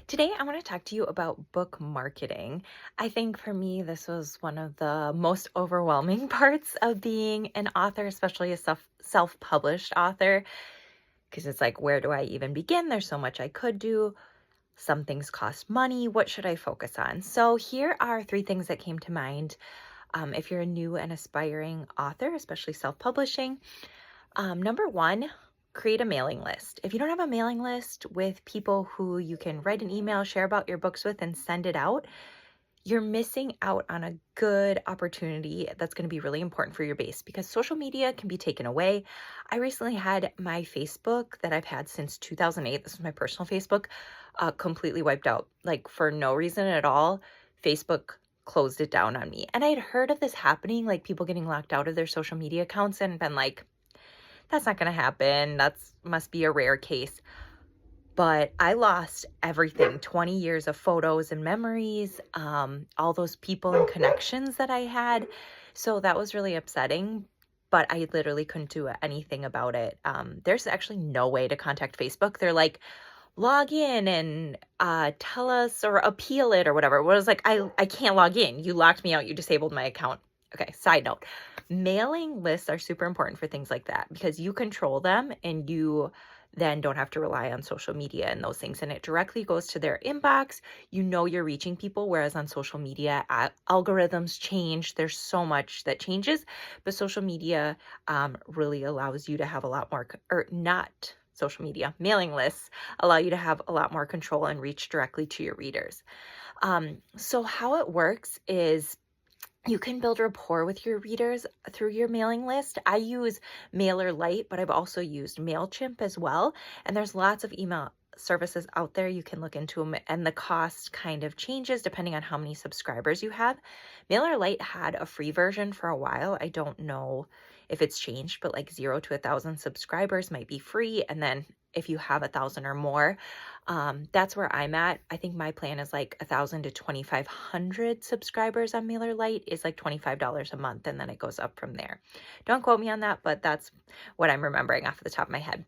Today, I want to talk to you about book marketing. I think for me, this was one of the most overwhelming parts of being an author, especially a self-published author, because it's like, where do I even begin? There's so much I could do. Some things cost money. What should I focus on? So here are three things that came to mind. If you're a new and aspiring author, especially self-publishing, number one, create a mailing list. If you don't have a mailing list with people who you can write an email, share about your books with, and send it out, you're missing out on a good opportunity that's going to be really important for your base because social media can be taken away. I recently had my Facebook that I've had since 2008. This is my personal Facebook, completely wiped out, like for no reason at all. Facebook closed it down on me. And I had heard of this happening, like people getting locked out of their social media accounts, and been like, that's not going to happen. That's must be a rare case. But I lost everything, 20 years of photos and memories, all those people and connections that I had. So that was really upsetting, but I literally couldn't do anything about it. There's actually no way to contact Facebook. They're like, log in and tell us or appeal it or whatever. It was like, I can't log in. You locked me out. You disabled my account. Okay, side note. Mailing lists are super important for things like that because you control them and you then don't have to rely on social media and those things. And it directly goes to their inbox. You know you're reaching people, whereas on social media, algorithms change. There's so much that changes, but social media really allows you to have a lot more, or not social media, mailing lists allow you to have a lot more control and reach directly to your readers. So how it works is you can build rapport with your readers through your mailing list. I use MailerLite, but I've also used MailChimp as well. And there's lots of email services out there. You can look into them, and the cost kind of changes depending on how many subscribers you have. MailerLite had a free version for a while. I don't know if it's changed, but like 0 to 1,000 subscribers might be free. And then if you have 1,000 or more, that's where I'm at. I think my plan is like 1,000 to 2,500 subscribers on MailerLite is like $25 a month, and then it goes up from there. Don't quote me on that, but that's what I'm remembering off the top of my head.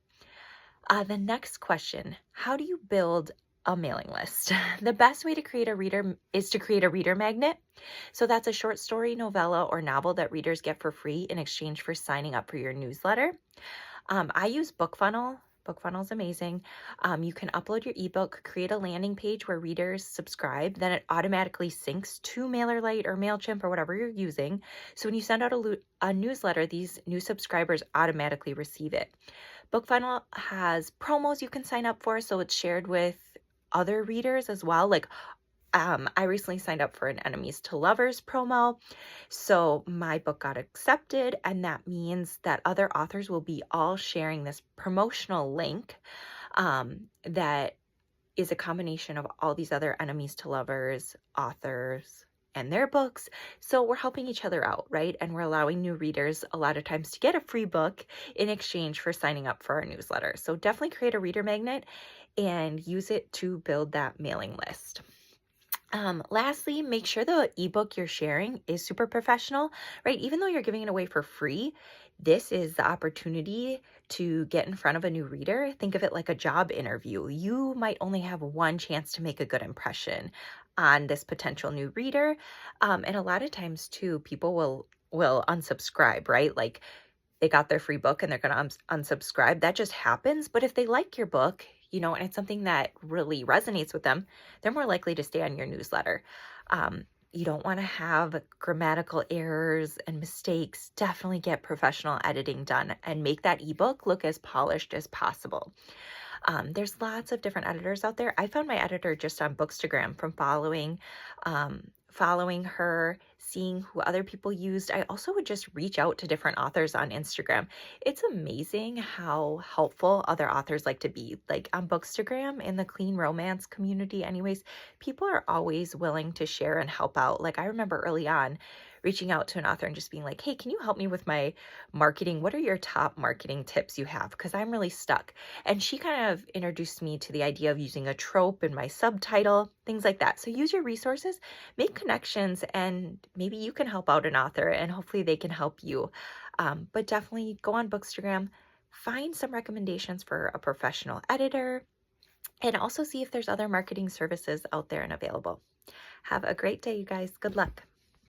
The next question, how do you build a mailing list? The best way to create a reader is to create a reader magnet. So that's a short story, novella, or novel that readers get for free in exchange for signing up for your newsletter. I use BookFunnel. BookFunnel is amazing. You can upload your ebook, create a landing page where readers subscribe, then it automatically syncs to MailerLite or MailChimp or whatever you're using. So when you send out a newsletter, these new subscribers automatically receive it. BookFunnel has promos you can sign up for, so it's shared with other readers as well. Like I recently signed up for an enemies to lovers promo. So my book got accepted, and that means that other authors will be all sharing this promotional link that is a combination of all these other enemies to lovers authors and their books. So we're helping each other out, right? And we're allowing new readers a lot of times to get a free book in exchange for signing up for our newsletter. So definitely create a reader magnet and use it to build that mailing list. Lastly, make sure the ebook you're sharing is super professional, right? Even though you're giving it away for free, this is the opportunity to get in front of a new reader. Think of it like a job interview. You might only have one chance to make a good impression on this potential new reader. And a lot of times too, people will unsubscribe, right? Like they got their free book and they're going to unsubscribe. That just happens. But if they like your book, and it's something that really resonates with them, they're more likely to stay on your newsletter. You don't want to have grammatical errors and mistakes. Definitely get professional editing done and make that ebook look as polished as possible. There's lots of different editors out there. I found my editor just on Bookstagram from following her, seeing who other people used. I also would just reach out to different authors on Instagram. It's amazing how helpful other authors like to be. Like on Bookstagram, in the clean romance community anyways, people are always willing to share and help out. Like I remember early on reaching out to an author and just being like, hey, can you help me with my marketing? What are your top marketing tips you have? Because I'm really stuck. And she kind of introduced me to the idea of using a trope in my subtitle, things like that. So use your resources, make connections, and maybe you can help out an author and hopefully they can help you. But definitely go on Bookstagram, find some recommendations for a professional editor, and also see if there's other marketing services out there and available. Have a great day, you guys. Good luck.